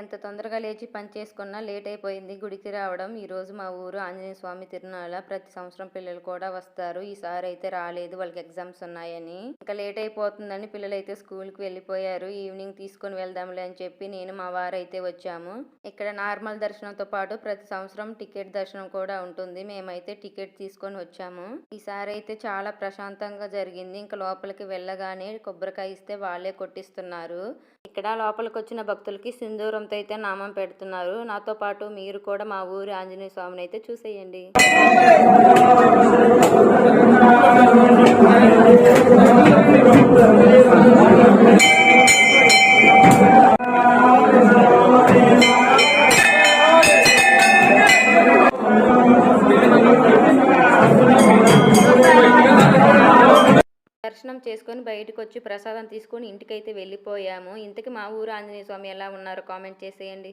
ఎంత తొందరగా లేచి పని చేసుకున్నా లేట్ అయిపోయింది గుడికి రావడం. ఈరోజు మా ఊరు ఆంజనేయ స్వామి తిరునాళ్ళ. ప్రతి సంవత్సరం పిల్లలు కూడా వస్తారు. ఈసారి అయితే రాలేదు, వాళ్ళకి ఎగ్జామ్స్ ఉన్నాయని. ఇంకా లేట్ అయిపోతుందని పిల్లలైతే స్కూల్కి వెళ్ళిపోయారు. ఈవినింగ్ తీసుకొని వెళ్దాంలే అని చెప్పి నేను మా వారైతే వచ్చాము. ఇక్కడ నార్మల్ దర్శనంతో పాటు ప్రతి సంవత్సరం టికెట్ దర్శనం కూడా ఉంటుంది. మేమైతే టికెట్ తీసుకొని వచ్చాము. ఈసారి అయితే చాలా ప్రశాంతంగా జరిగింది. ఇంకా లోపలికి వెళ్ళగానే కొబ్బరికాయ ఇస్తే వాళ్ళే కొట్టిస్తున్నారు. ఇక్కడ లోపలికి వచ్చిన భక్తులకి సింధూరంతో అయితే నామం పెడుతున్నారు. నాతో పాటు మీరు కూడా మా ఊరి ఆంజనేయ స్వామిని అయితే చూసేయండి. దర్శనం చేసుకొని బయటకు వచ్చి ప్రసాదం తీసుకొని ఇంటికైతే వెళ్ళిపోయాము. ఇంతకీ మా ఊరు ఆంజనేయ స్వామి ఎలా ఉన్నారో కామెంట్ చేసేయండి.